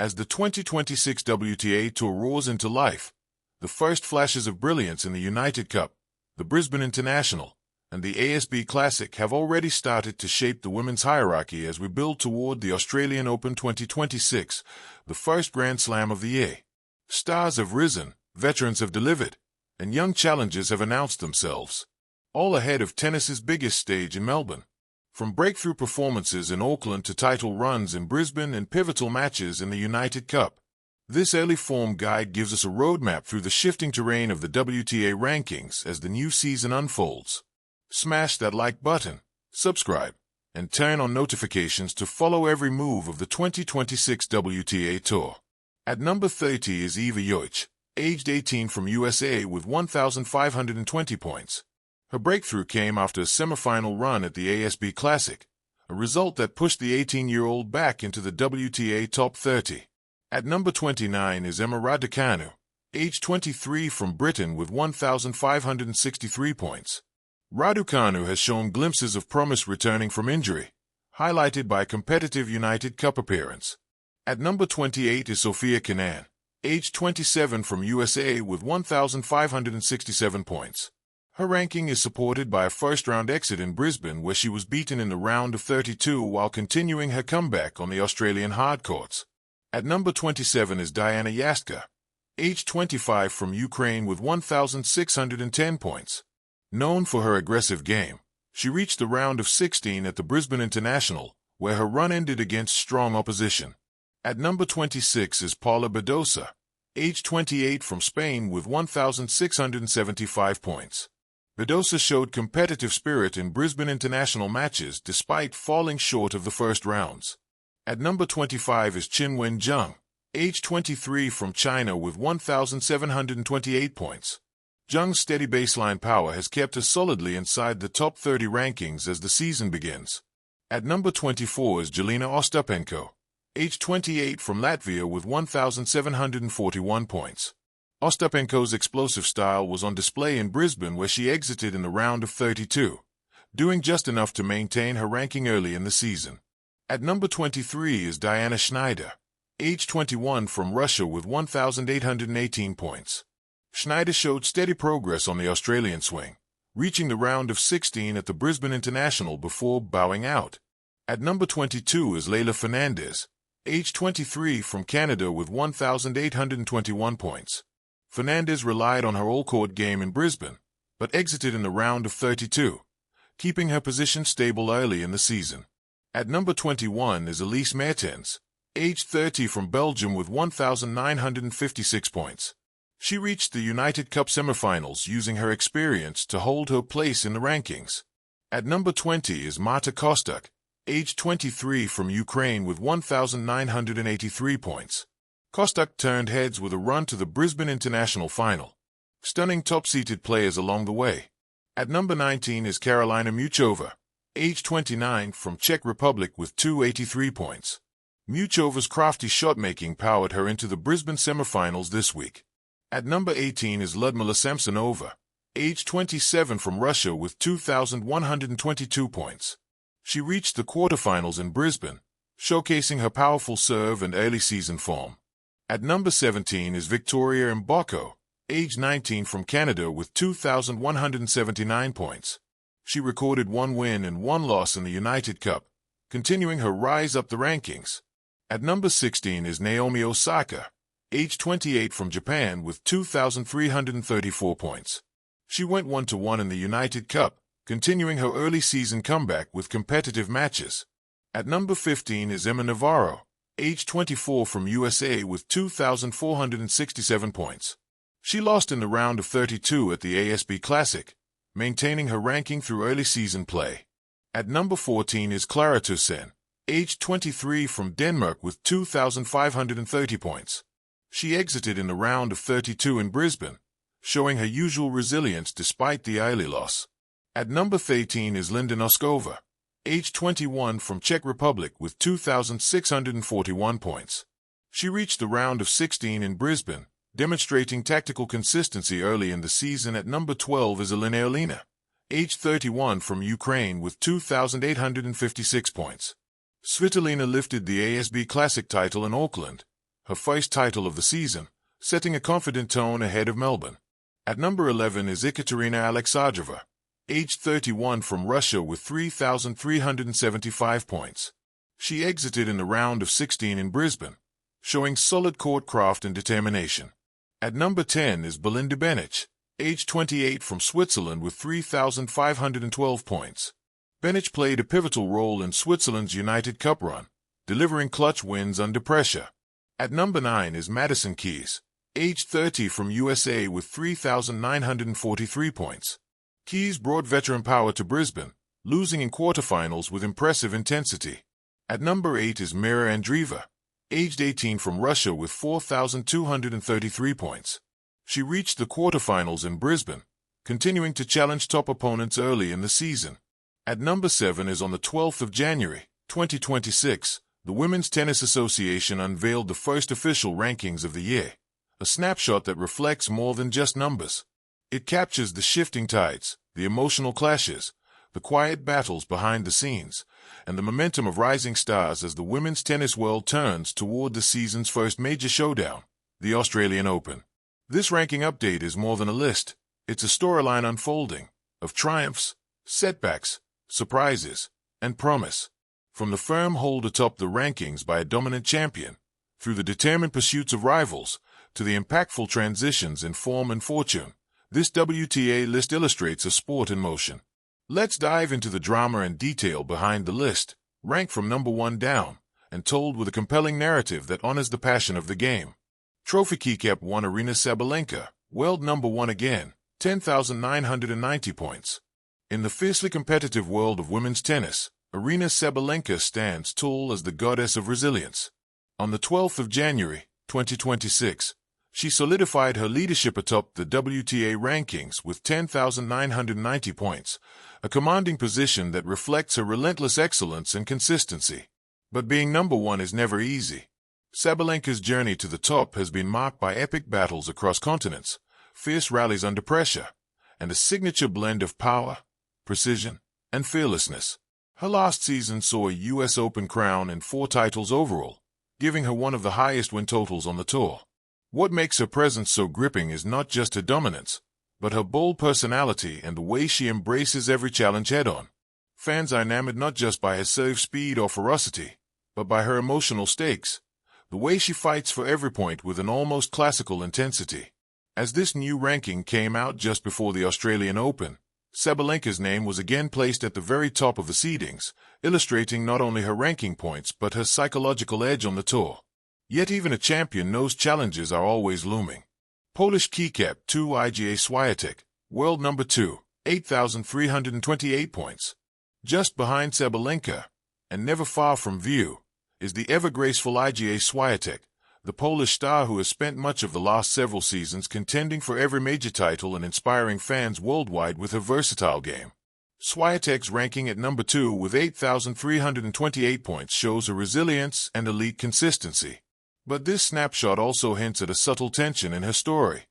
As the 2026 WTA Tour roars into life, the first flashes of brilliance in the United Cup, the Brisbane International, and the ASB Classic have already started to shape the women's hierarchy as we build toward the Australian Open 2026, the first Grand Slam of the year. Stars have risen, veterans have delivered, and young challengers have announced themselves, all ahead of tennis's biggest stage in Melbourne. From breakthrough performances in Auckland to title runs in Brisbane and pivotal matches in the United Cup, this early form guide gives us a roadmap through the shifting terrain of the WTA rankings as the new season unfolds. Smash that like button, subscribe, and turn on notifications to follow every move of the 2026 WTA Tour. At number 30 is Eva Joich, aged 18 from USA with 1,520 points. Her breakthrough came after a semifinal run at the ASB Classic, a result that pushed the 18-year-old back into the WTA top 30. At number 29 is Emma Raducanu, aged 23 from Britain with 1,563 points. Raducanu has shown glimpses of promise returning from injury, highlighted by a competitive United Cup appearance. At number 28 is Sofia Kenin, aged 27 from USA with 1,567 points. Her ranking is supported by a first-round exit in Brisbane where she was beaten in the round of 32 while continuing her comeback on the Australian hardcourts. At number 27 is Diana Yastka, aged 25 from Ukraine with 1,610 points. Known for her aggressive game, she reached the round of 16 at the Brisbane International, where her run ended against strong opposition. At number 26 is Paula Badosa, aged 28 from Spain with 1,675 points. Badosa showed competitive spirit in Brisbane International matches despite falling short of the first rounds. At number 25 is Qin Wen-zheng, aged 23 from China with 1,728 points. Zheng's steady baseline power has kept her solidly inside the top 30 rankings as the season begins. At number 24 is Jelena Ostapenko, aged 28 from Latvia with 1,741 points. Ostapenko's explosive style was on display in Brisbane where she exited in the round of 32, doing just enough to maintain her ranking early in the season. At number 23 is Diana Schneider, aged 21 from Russia with 1,818 points. Schneider showed steady progress on the Australian swing, reaching the round of 16 at the Brisbane International before bowing out. At number 22 is Leylah Fernandez, aged 23 from Canada with 1,821 points. Fernandez relied on her all-court game in Brisbane, but exited in the round of 32, keeping her position stable early in the season. At number 21 is Elise Mertens, aged 30 from Belgium with 1,956 points. She reached the United Cup semifinals using her experience to hold her place in the rankings. At number 20 is Marta Kostuk, aged 23 from Ukraine with 1,983 points. Kostuk turned heads with a run to the Brisbane International final, stunning top-seeded players along the way. At number 19 is Karolina Muchova, aged 29 from Czech Republic with 283 points. Muchova's crafty shot-making powered her into the Brisbane semifinals this week. At number 18 is Ludmila Samsonova, aged 27 from Russia with 2,122 points. She reached the quarterfinals in Brisbane, showcasing her powerful serve and early season form. At number 17 is Victoria Mboko, aged 19 from Canada with 2,179 points. She recorded 1 win and 1 loss in the United Cup, continuing her rise up the rankings. At number 16 is Naomi Osaka, aged 28 from Japan with 2,334 points. She went 1-1 in the United Cup, continuing her early season comeback with competitive matches. At number 15 is Emma Navarro, aged 24 from USA with 2,467 points. She lost in the round of 32 at the ASB Classic, maintaining her ranking through early season play. At number 14 is Clara Tauson, aged 23 from Denmark with 2,530 points. She exited in the round of 32 in Brisbane, showing her usual resilience despite the early loss. At number 13 is Linda Noskova, aged 21 from Czech Republic with 2,641 points. She reached the round of 16 in Brisbane, demonstrating tactical consistency early in the season. At number 12 is Elena Olenina, aged 31 from Ukraine with 2,856 points. Svitolina lifted the ASB Classic title in Auckland, her first title of the season, setting a confident tone ahead of Melbourne. At number 11 is Ekaterina Alexandrova, aged 31 from Russia with 3,375 points. She exited in the round of 16 in Brisbane, showing solid court craft and determination. At number 10 is Belinda Bencic, aged 28 from Switzerland with 3,512 points. Bencic played a pivotal role in Switzerland's United Cup run, delivering clutch wins under pressure. At number 9 is Madison Keys, aged 30 from USA with 3,943 points. Keys brought veteran power to Brisbane, losing in quarterfinals with impressive intensity. At number 8 is Mira Andreeva, aged 18 from Russia with 4,233 points. She reached the quarterfinals in Brisbane, continuing to challenge top opponents early in the season. At number 7 is on the 12th of January, 2026, the Women's Tennis Association unveiled the first official rankings of the year, a snapshot that reflects more than just numbers. It captures the shifting tides, the emotional clashes, the quiet battles behind the scenes, and the momentum of rising stars as the women's tennis world turns toward the season's first major showdown, the Australian Open. This ranking update is more than a list. It's a storyline unfolding, of triumphs, setbacks, surprises, and promise. From the firm hold atop the rankings by a dominant champion, through the determined pursuits of rivals, to the impactful transitions in form and fortune, this WTA list illustrates a sport in motion. Let's dive into the drama and detail behind the list, ranked from number 1 down, and told with a compelling narrative that honors the passion of the game. Trophy keycap 1 Arina Sabalenka, world number 1 again, 10,990 points. In the fiercely competitive world of women's tennis, Arina Sabalenka stands tall as the goddess of resilience. On the 12th of January, 2026, she solidified her leadership atop the WTA rankings with 10,990 points, a commanding position that reflects her relentless excellence and consistency. But being number 1 is never easy. Sabalenka's journey to the top has been marked by epic battles across continents, fierce rallies under pressure, and a signature blend of power, precision, and fearlessness. Her last season saw a US Open crown and 4 titles overall, giving her one of the highest win totals on the tour. What makes her presence so gripping is not just her dominance, but her bold personality and the way she embraces every challenge head-on. Fans are enamored not just by her serve speed or ferocity, but by her emotional stakes, the way she fights for every point with an almost classical intensity. As this new ranking came out just before the Australian Open, Sabalenka's name was again placed at the very top of the seedings, illustrating not only her ranking points but her psychological edge on the tour. Yet even a champion knows challenges are always looming. Polish keycap 2 Iga Świątek, world number 2, 8,328 points. Just behind Sabalenka, and never far from view, is the ever-graceful Iga Świątek, the Polish star who has spent much of the last several seasons contending for every major title and inspiring fans worldwide with her versatile game. Świątek's ranking at number 2 with 8,328 points shows her resilience and elite consistency. But this snapshot also hints at a subtle tension in her story.